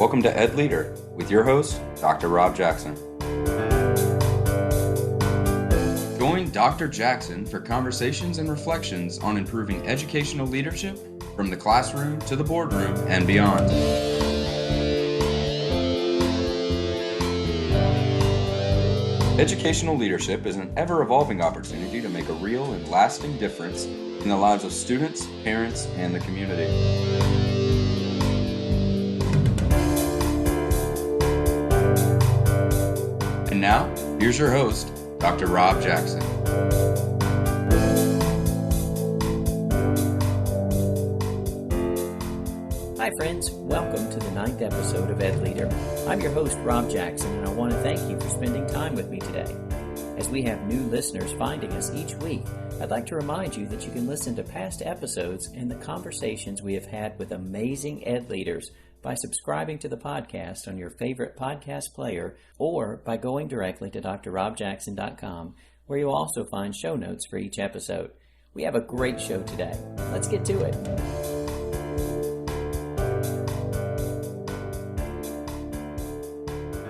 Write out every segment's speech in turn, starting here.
Welcome to EdLeader with your host, Dr. Rob Jackson. Join Dr. Jackson for conversations and reflections on improving educational leadership from the classroom to the boardroom and beyond. Educational leadership is an ever-evolving opportunity to make a real and lasting difference in the lives of students, parents, and the community. And now, here's your host, Dr. Rob Jackson. Hi friends, welcome to the 9th episode of EdLeader. I'm your host, Rob Jackson, and I want to thank you for spending time with me today. As we have new listeners finding us each week, I'd like to remind you that you can listen to past episodes and the conversations we have had with amazing EdLeaders by subscribing to the podcast on your favorite podcast player or by going directly to drrobjackson.com, where you'll also find show notes for each episode. We have a great show today. Let's get to it.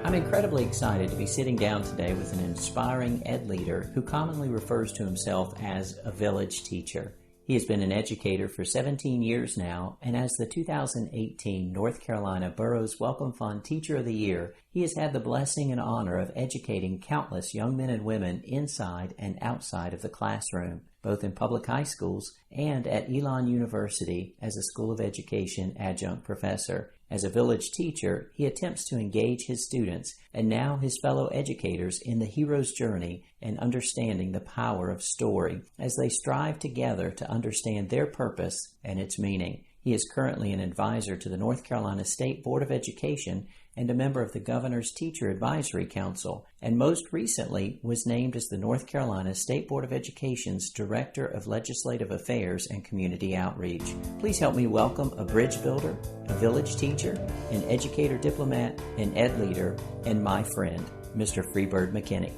I'm incredibly excited to be sitting down today with an inspiring ed leader who commonly refers to himself as a village teacher. He has been an educator for 17 years now, and as the 2018 North Carolina Boroughs Welcome Fund Teacher of the Year, he has had the blessing and honor of educating countless young men and women inside and outside of the classroom, both in public high schools and at Elon University as a School of Education adjunct professor. As a village teacher, he attempts to engage his students and now his fellow educators in the hero's journey and understanding the power of story as they strive together to understand their purpose and its meaning. He is currently an advisor to the North Carolina State Board of Education and a member of the Governor's Teacher Advisory Council, and most recently was named as the North Carolina State Board of Education's Director of Legislative Affairs and Community Outreach. Please help me welcome a bridge builder, a village teacher, an educator diplomat, an ed leader, and my friend, Mr. Freebird McKinney.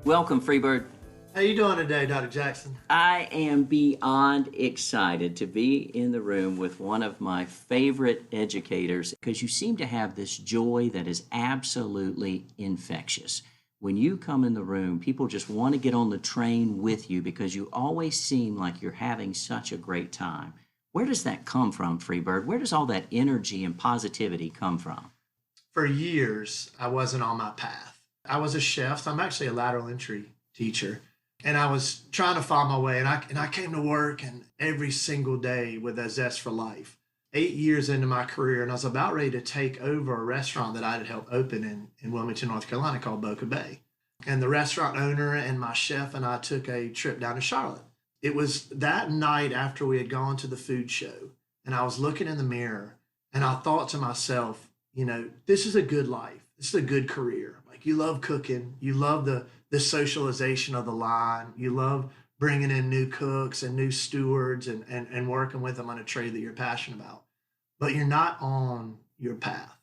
Welcome, Freebird. How you doing today, Dr. Jackson? I am beyond excited to be in the room with one of my favorite educators because you seem to have this joy that is absolutely infectious. When you come in the room, people just want to get on the train with you because you always seem like you're having such a great time. Where does that come from, Freebird? Where does all that energy and positivity come from? For years, I wasn't on my path. I was a chef. So I'm actually a lateral entry teacher. And I was trying to find my way, and I came to work and every single day with a zest for life. 8 years into my career, and I was about ready to take over a restaurant that I had helped open in Wilmington, North Carolina called Boca Bay. And the restaurant owner and my chef and I took a trip down to Charlotte. It was that night after we had gone to the food show, and I was looking in the mirror, and I thought to myself, this is a good life. This is a good career. Like, you love cooking. You love the socialization of the line. You love bringing in new cooks and new stewards and working with them on a trade that you're passionate about. But you're not on your path.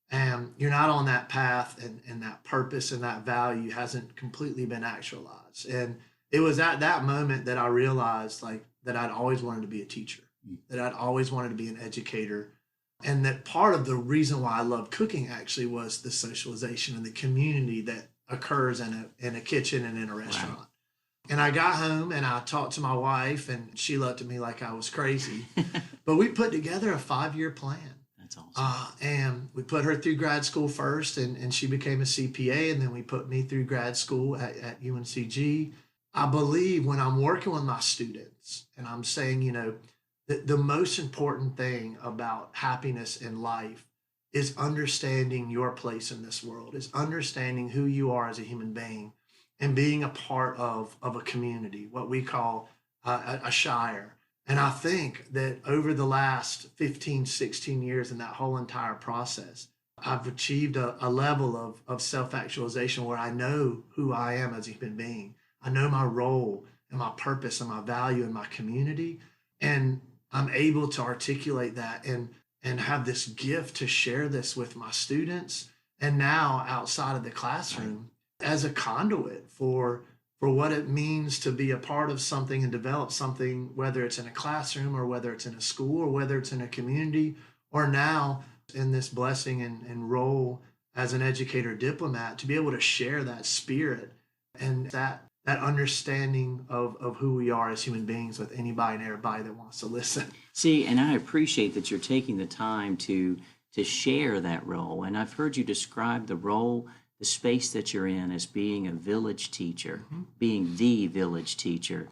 And you're not on that path, and that purpose and that value hasn't completely been actualized. And it was at that moment that I realized that I'd always wanted to be a teacher, that I'd always wanted to be an educator. And that part of the reason why I loved cooking actually was the socialization and the community that occurs in a kitchen and in a restaurant. Wow. And I got home and I talked to my wife, and she looked at me like I was crazy. But we put together a 5-year plan. That's awesome. And we put her through grad school first, and she became a CPA, and then we put me through grad school at UNCG. I believe when I'm working with my students and I'm saying, the most important thing about happiness in life is understanding your place in this world, is understanding who you are as a human being and being a part of a community, what we call a shire. And I think that over the last 15, 16 years in that whole entire process, I've achieved a level of self-actualization where I know who I am as a human being. I know my role and my purpose and my value in my community. And I'm able to articulate that and have this gift to share this with my students, and now outside of the classroom as a conduit for what it means to be a part of something and develop something, whether it's in a classroom or whether it's in a school or whether it's in a community or now in this blessing and role as an educator diplomat, to be able to share that spirit and that understanding of who we are as human beings with anybody and everybody that wants to listen. See, and I appreciate that you're taking the time to share that role. And I've heard you describe the role, the space that you're in, as being a village teacher, being the village teacher.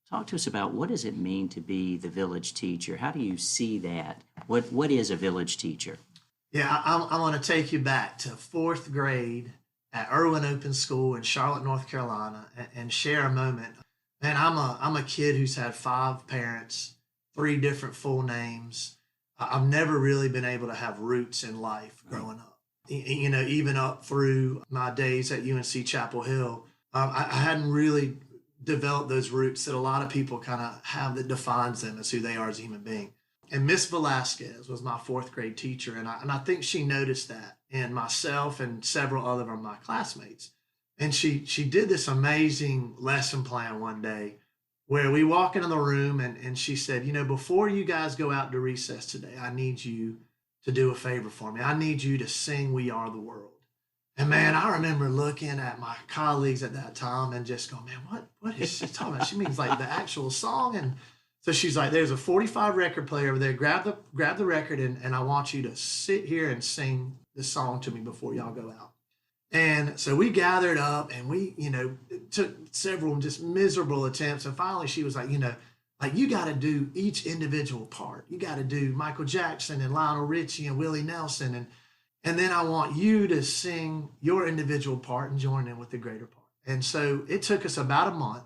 Talk to us about, what does it mean to be the village teacher? How do you see that? What is a village teacher? Yeah, I want to take you back to fourth grade at Irwin Open School in Charlotte, North Carolina, and share a moment. Man, I'm a kid who's had 5 parents, 3 different full names. I've never really been able to have roots in life growing up. You know, even up through my days at UNC Chapel Hill, I hadn't really developed those roots that a lot of people kind of have that defines them as who they are as a human being. And Miss Velasquez was my 4th grade teacher, and I think she noticed that in myself and several other of my classmates. And she did this amazing lesson plan one day where we walk into the room and she said, you know, before you guys go out to recess today, I need you to do a favor for me. I need you to sing We Are the World. And man, I remember looking at my colleagues at that time and just going, man, what is she talking about? She means like the actual song. And so she's like, there's a 45 record player over there. Grab the record and I want you to sit here and sing this song to me before y'all go out. And so we gathered up and we, you know, took several just miserable attempts. And finally she was like, you know, like you got to do each individual part. You got to do Michael Jackson and Lionel Richie and Willie Nelson. And then I want you to sing your individual part and join in with the greater part. And so it took us about a month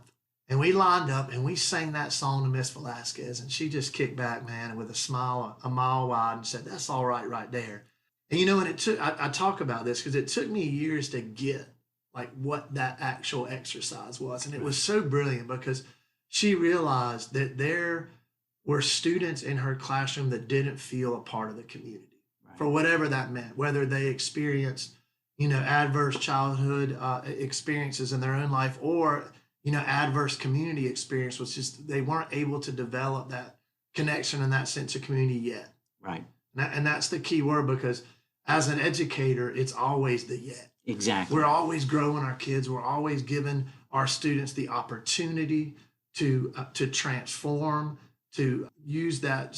and we lined up and we sang that song to Miss Velasquez. And she just kicked back, man, with a smile a mile wide and said, that's all right there. And you know, and it took, I talk about this because it took me years to get like what that actual exercise was. And it was so brilliant because she realized that there were students in her classroom that didn't feel a part of the community, right, for whatever that meant, whether they experienced, you know, adverse childhood experiences in their own life or, you know, adverse community experience, was just they weren't able to develop that connection and that sense of community yet. Right. And that's the key word, because as an educator, it's always the yet. Exactly. We're always growing our kids. We're always giving our students the opportunity to transform, to use that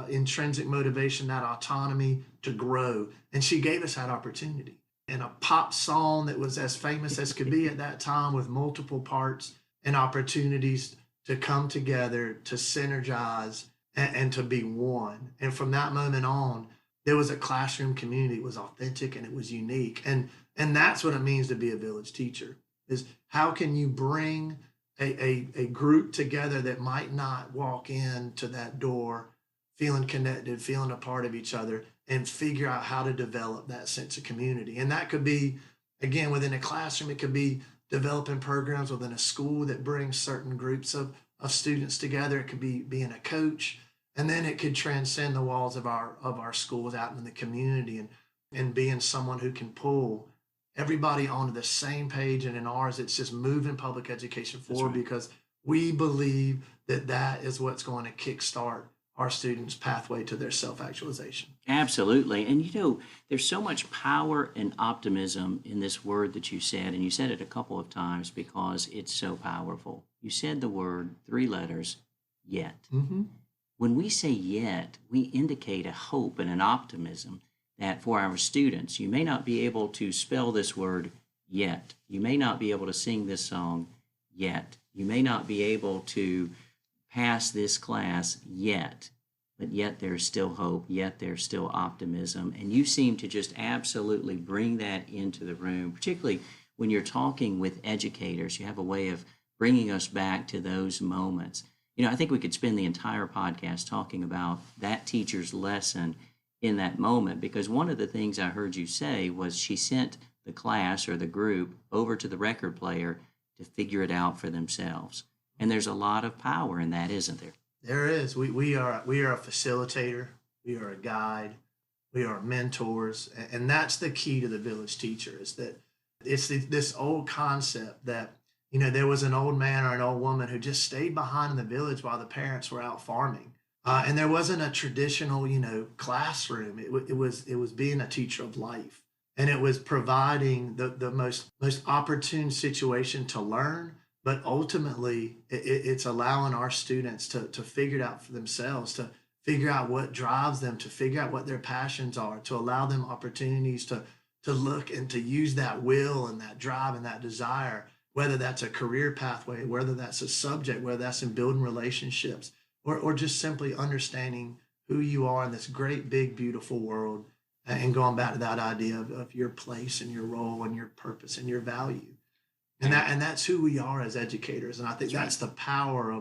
intrinsic motivation, that autonomy to grow. And she gave us that opportunity. And a pop song that was as famous as could be at that time, with multiple parts and opportunities to come together, to synergize, and to be one. And from that moment on, there was a classroom community. It was authentic and it was unique. And that's what it means to be a village teacher, is how can you bring a group together that might not walk into that door feeling connected, feeling a part of each other, and figure out how to develop that sense of community. And that could be, again, within a classroom. It could be developing programs within a school that brings certain groups of students together. It could be being a coach. And then it could transcend the walls of our schools out in the community and being someone who can pull everybody onto the same page. And in ours, it's just moving public education forward, right, because we believe that is what's going to kickstart our students' pathway to their self-actualization. Absolutely. And you know, there's so much power and optimism in this word that you said, and you said it a couple of times because it's so powerful. You said the word, 3 letters, yet. Mm-hmm. When we say yet, we indicate a hope and an optimism that for our students, you may not be able to spell this word yet. You may not be able to sing this song yet. You may not be able to pass this class yet, but yet there's still hope, yet there's still optimism. And you seem to just absolutely bring that into the room, particularly when you're talking with educators. You have a way of bringing us back to those moments. You know, I think we could spend the entire podcast talking about that teacher's lesson in that moment, because one of the things I heard you say was she sent the class or the group over to the record player to figure it out for themselves. And there's a lot of power in that, isn't there? There is. We are a facilitator. We are a guide. We are mentors. And that's the key to the village teacher, is that it's this old concept that, you know, there was an old man or an old woman who just stayed behind in the village while the parents were out farming. And there wasn't a traditional, classroom. It was being a teacher of life, and it was providing the most opportune situation to learn. But ultimately, it's allowing our students to figure it out for themselves, to figure out what drives them, to figure out what their passions are, to allow them opportunities to look and to use that will and that drive and that desire, whether that's a career pathway, whether that's a subject, whether that's in building relationships, or just simply understanding who you are in this great, big, beautiful world, and going back to that idea of your place and your role and your purpose and your value. And that's who we are as educators. And I think that's the power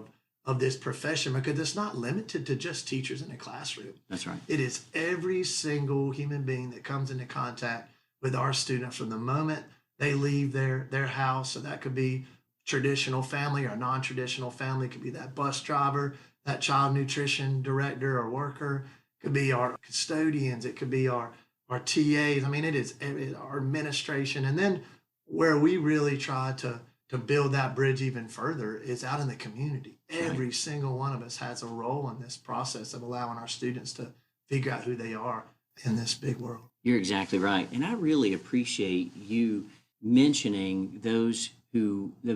of this profession, because it's not limited to just teachers in a classroom. That's right. It is every single human being that comes into contact with our students from the moment they leave their house. So that could be traditional family or non-traditional family. It could be that bus driver, that child nutrition director or worker. It could be our custodians. It could be our TAs. I mean, it is our administration. And then where we really try to build that bridge even further is out in the community. Every single one of us has a role in this process of allowing our students to figure out who they are in this big world. You're exactly right. And I really appreciate you mentioning those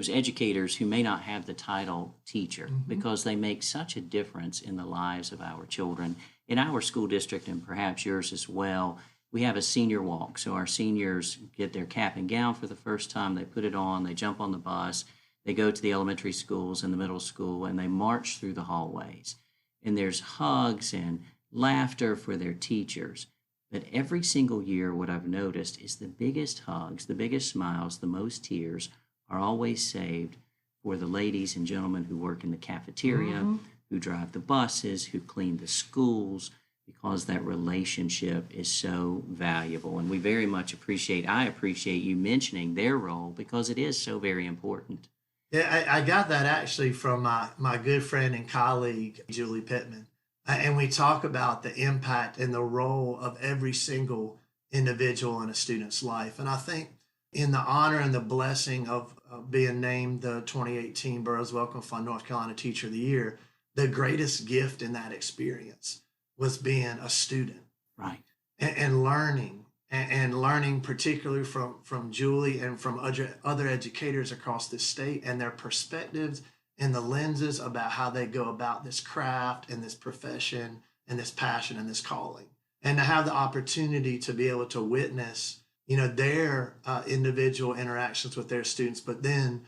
educators who may not have the title teacher, because they make such a difference in the lives of our children. In our school district, and perhaps yours as well, we have a senior walk. So our seniors get their cap and gown for the first time. They put it on, they jump on the bus, they go to the elementary schools and the middle school, and they march through the hallways. And there's hugs and laughter for their teachers. But every single year, what I've noticed is the biggest hugs, the biggest smiles, the most tears are always saved for the ladies and gentlemen who work in the cafeteria, who drive the buses, who clean the schools, because that relationship is so valuable. And we very much I appreciate you mentioning their role, because it is so very important. Yeah, I got that actually from my good friend and colleague, Julie Pittman. And we talk about the impact and the role of every single individual in a student's life. And I think in the honor and the blessing of being named the 2018 Burroughs Wellcome Fund North Carolina Teacher of the Year, the greatest gift in that experience was being a student. Right. And learning, and learning particularly from Julie and from other educators across the state, and their perspectives and the lenses about how they go about this craft and this profession and this passion and this calling. And to have the opportunity to be able to witness, their individual interactions with their students, but then,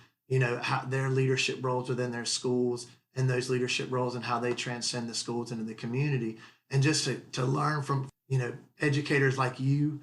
how their leadership roles within their schools, and those leadership roles and how they transcend the schools into the community. And just to learn from, educators like you,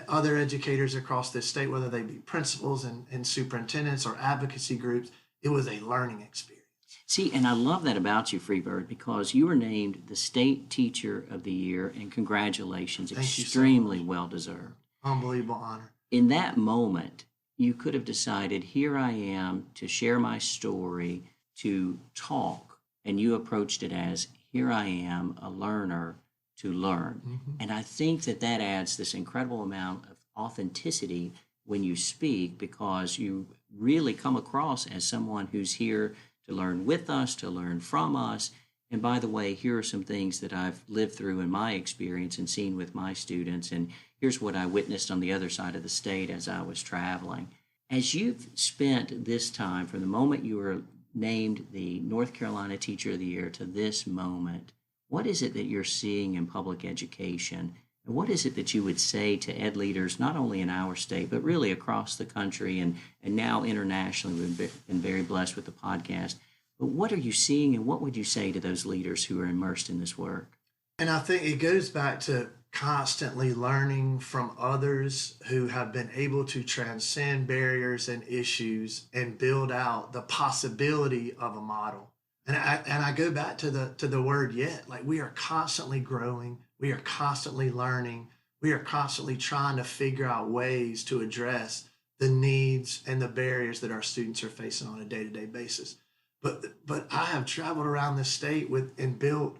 other educators across this state, whether they be principals and superintendents or advocacy groups, it was a learning experience. See, and I love that about you, Freebird, because you were named the State Teacher of the Year, and congratulations. Thank you extremely so much. Well deserved. Unbelievable honor. In that moment, you could have decided, here I am to share my story, to talk, and you approached it as, here I am, a learner to learn. And I think that adds this incredible amount of authenticity when you speak, because you really come across as someone who's here to learn with us, to learn from us. And by the way, here are some things that I've lived through in my experience and seen with my students, and here's what I witnessed on the other side of the state as I was traveling. As you've spent this time, from the moment you were named the North Carolina Teacher of the Year to this moment, what is it that you're seeing in public education? And what is it that you would say to EdLeaders, not only in our state, but really across the country and now internationally? We've been very blessed with the podcast. But what are you seeing, and what would you say to those leaders who are immersed in this work? And I think it goes back to constantly learning from others who have been able to transcend barriers and issues and build out the possibility of a model. And I go back to the word yet. Like, we are constantly growing, we are constantly learning, we are constantly trying to figure out ways to address the needs and the barriers that our students are facing on a day-to-day basis. But I have traveled around the state and built,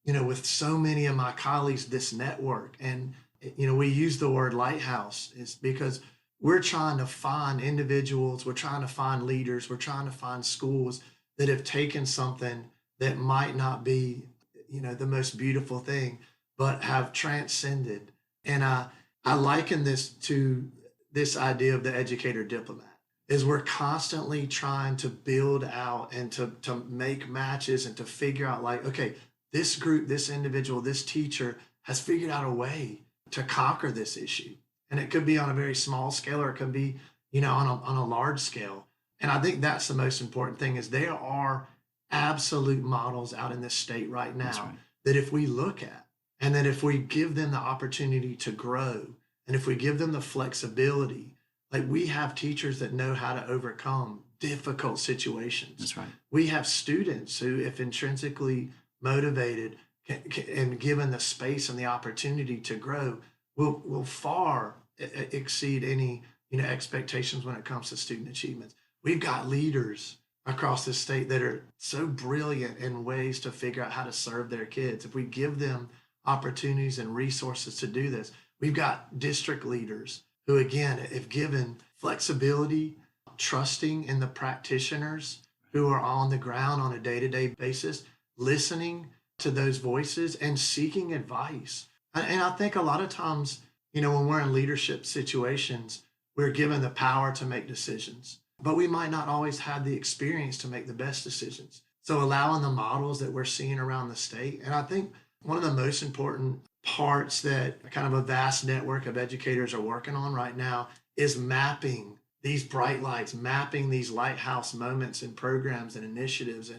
with so many of my colleagues, this network. And, we use the word lighthouse is because we're trying to find individuals, we're trying to find leaders, we're trying to find schools that have taken something that might not be, the most beautiful thing, but have transcended. And I liken this to this idea of the educator diplomat, is we're constantly trying to build out and to make matches and to figure out, like, okay, this group, this individual, this teacher has figured out a way to conquer this issue. And it could be on a very small scale, or it could be, on a large scale. And I think that's the most important thing, is there are absolute models out in this state right now that if we look at, and that if we give them the opportunity to grow, and if we give them the flexibility, like, we have teachers that know how to overcome difficult situations. That's right. We have students who, if intrinsically motivated and given the space and the opportunity to grow, will far exceed any expectations when it comes to student achievements. We've got leaders across the state that are so brilliant in ways to figure out how to serve their kids. If we give them opportunities and resources to do this, we've got district leaders who, again, if given flexibility, trusting in the practitioners who are on the ground on a day-to-day basis, listening to those voices and seeking advice. And I think a lot of times, when we're in leadership situations, we're given the power to make decisions, but we might not always have the experience to make the best decisions. So allowing the models that we're seeing around the state. And I think one of the most important parts that kind of a vast network of educators are working on right now is mapping these bright lights, mapping these lighthouse moments and programs and initiatives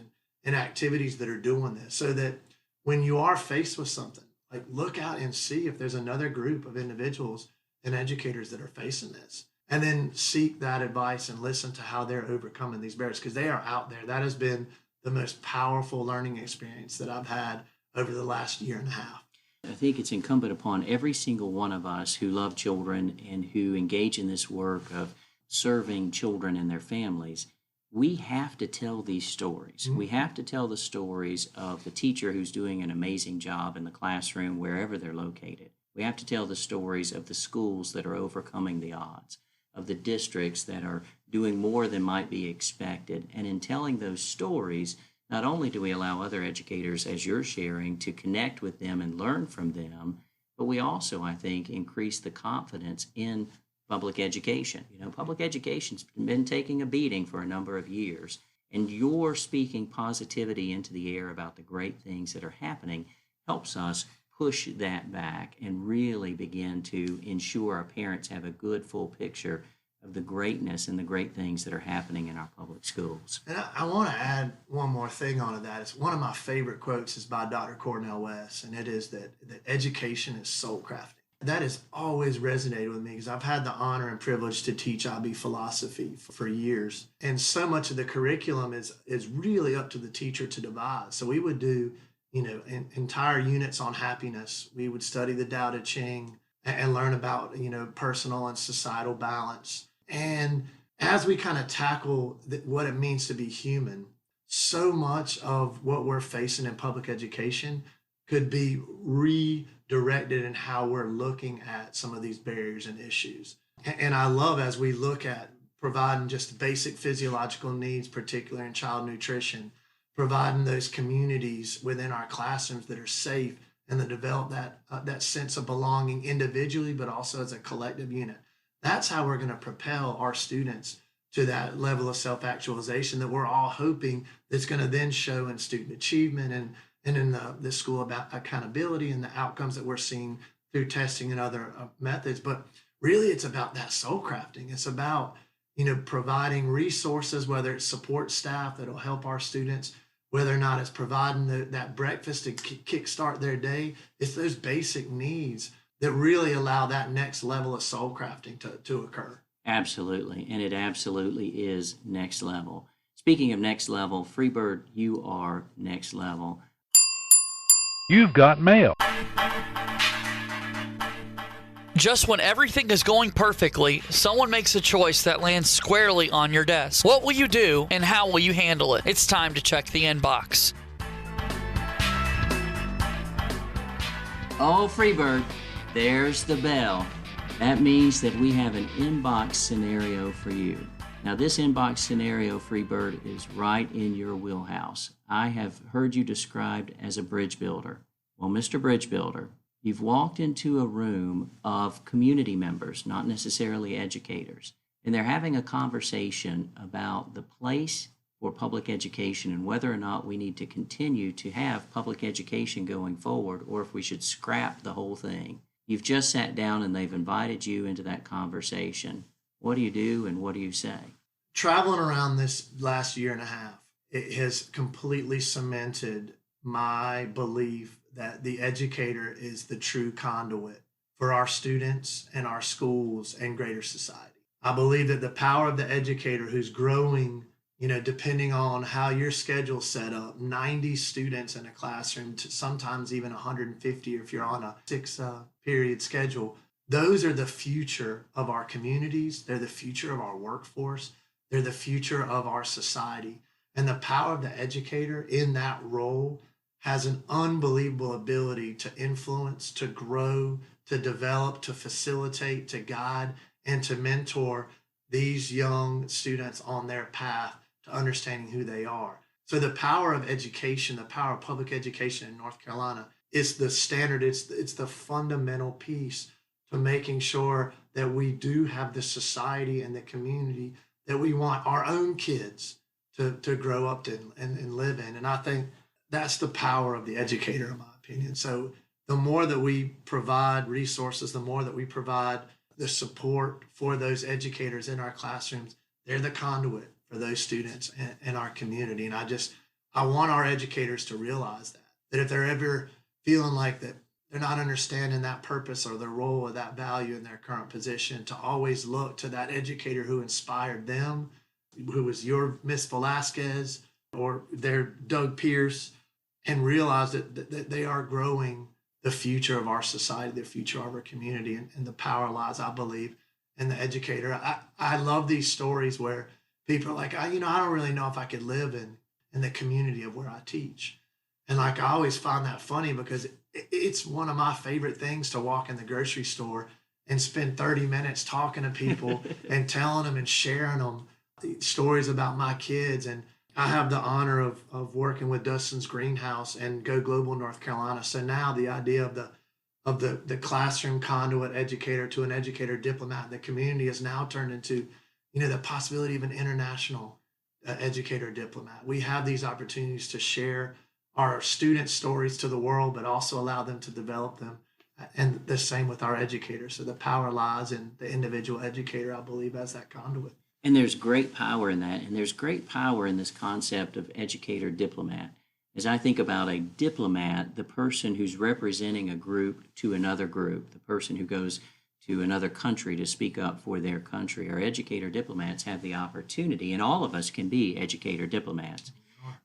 and activities that are doing this, so that when you are faced with something, like, look out and see if there's another group of individuals and educators that are facing this, and then seek that advice and listen to how they're overcoming these barriers, because they are out there. That has been the most powerful learning experience that I've had over the last year and a half. I think it's incumbent upon every single one of us who love children and who engage in this work of serving children and their families. We have to tell these stories. We have to tell the stories of the teacher who's doing an amazing job in the classroom, wherever they're located. We have to tell the stories of the schools that are overcoming the odds, of the districts that are doing more than might be expected. And in telling those stories, not only do we allow other educators, as you're sharing, to connect with them and learn from them, but we also, I think, increase the confidence in public education. Public education's been taking a beating for a number of years, and your speaking positivity into the air about the great things that are happening helps us push that back and really begin to ensure our parents have a good, full picture of the greatness and the great things that are happening in our public schools. And I want to add one more thing onto that. It's one of my favorite quotes is by Dr. Cornel West, and it is that education is soul crafting. That has always resonated with me, because I've had the honor and privilege to teach IB philosophy for years. And so much of the curriculum is really up to the teacher to devise. So we would do, entire units on happiness. We would study the Tao Te Ching and learn about, personal and societal balance. And as we kind of tackle what it means to be human, so much of what we're facing in public education could be redirected in how we're looking at some of these barriers and issues. And I love, as we look at providing just basic physiological needs, particularly in child nutrition, providing those communities within our classrooms that are safe and that develop that sense of belonging individually, but also as a collective unit. That's how we're going to propel our students to that level of self-actualization that we're all hoping that's going to then show in student achievement and in the school about accountability and the outcomes that we're seeing through testing and other methods. But really, it's about that soul crafting. It's about, providing resources, whether it's support staff that'll help our students, whether or not it's providing that breakfast to kickstart their day. It's those basic needs that really allow that next level of soul crafting to occur. Absolutely, and it absolutely is next level. Speaking of next level, Freebird, you are next level. You've got mail. Just when everything is going perfectly, someone makes a choice that lands squarely on your desk. What will you do, and how will you handle it? It's time to check the inbox. Oh, Freebird, there's the bell. That means that we have an inbox scenario for you. Now, this inbox scenario, Freebird, is right in your wheelhouse. I have heard you described as a bridge builder. Well, Mr. Bridge Builder, you've walked into a room of community members, not necessarily educators, and they're having a conversation about the place for public education and whether or not we need to continue to have public education going forward or if we should scrap the whole thing. You've just sat down and they've invited you into that conversation. What do you do and what do you say? Traveling around this last year and a half, it has completely cemented my belief that the educator is the true conduit for our students and our schools and greater society. I believe that the power of the educator who's growing, depending on how your schedule's set up, 90 students in a classroom to sometimes even 150 if you're on a 6-period schedule. Those are the future of our communities. They're the future of our workforce. They're the future of our society. And the power of the educator in that role has an unbelievable ability to influence, to grow, to develop, to facilitate, to guide, and to mentor these young students on their path to understanding who they are. So the power of education, the power of public education in North Carolina is the standard. It's the fundamental piece to making sure that we do have the society and the community that we want our own kids to grow up in and live in. And I think that's the power of the educator, in my opinion. So the more that we provide resources, the more that we provide the support for those educators in our classrooms, they're the conduit for those students and our community. And I want our educators to realize that if they're ever feeling like that they're not understanding that purpose or their role or that value in their current position, to always look to that educator who inspired them, who was your Miss Velasquez or their Doug Pierce, and realize that they are growing the future of our society, the future of our community, and the power lies, I believe, in the educator. I love these stories where people are like, I don't really know if I could live in the community of where I teach. And I always find that funny because it's one of my favorite things to walk in the grocery store and spend 30 minutes talking to people and telling them and sharing them stories about my kids. And I have the honor of working with Dustin's Greenhouse and Go Global North Carolina. So now the idea of the classroom conduit educator to an educator diplomat in the community has now turned into, the possibility of an international educator diplomat. We have these opportunities to share our students' stories to the world, but also allow them to develop them. And the same with our educators. So the power lies in the individual educator, I believe, as that conduit. And there's great power in that. And there's great power in this concept of educator diplomat. As I think about a diplomat, the person who's representing a group to another group, the person who goes to another country to speak up for their country, our educator diplomats have the opportunity, and all of us can be educator diplomats,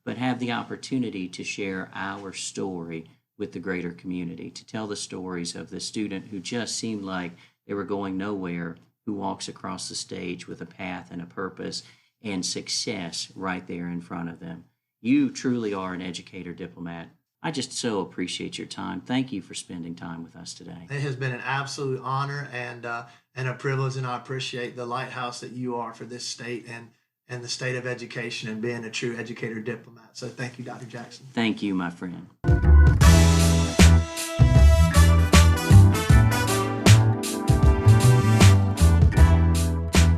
but have the opportunity to share our story with the greater community, to tell the stories of the student who just seemed like they were going nowhere, who walks across the stage with a path and a purpose and success right there in front of them. You truly are an educator diplomat. I just so appreciate your time. Thank you for spending time with us today. It has been an absolute honor and a privilege, and I appreciate the lighthouse that you are for this state and the state of education and being a true educator diplomat. So thank you, Dr. Jackson. Thank you, my friend.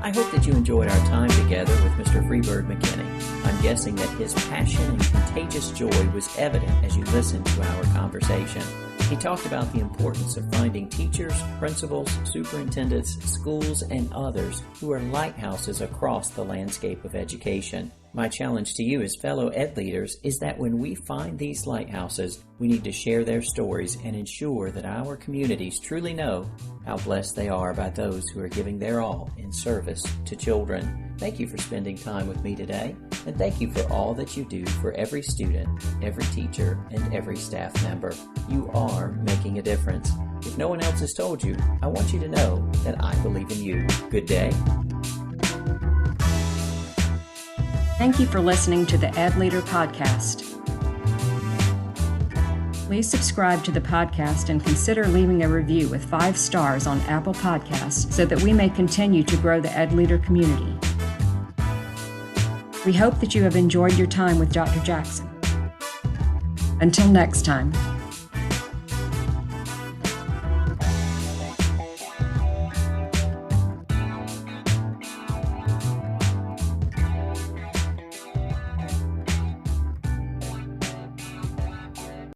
I hope that you enjoyed our time together with Mr. Freebird McKinney. I'm guessing that his passion and contagious joy was evident as you listened to our conversation. He talked about the importance of finding teachers, principals, superintendents, schools, and others who are lighthouses across the landscape of education. My challenge to you as fellow EdLeaders is that when we find these lighthouses, we need to share their stories and ensure that our communities truly know how blessed they are by those who are giving their all in service to children. Thank you for spending time with me today, and thank you for all that you do for every student, every teacher, and every staff member. You are making a difference. If no one else has told you, I want you to know that I believe in you. Good day. Thank you for listening to the EdLeader podcast. Please subscribe to the podcast and consider leaving a review with 5 stars on Apple Podcasts so that we may continue to grow the EdLeader community. We hope that you have enjoyed your time with Dr. Jackson. Until next time.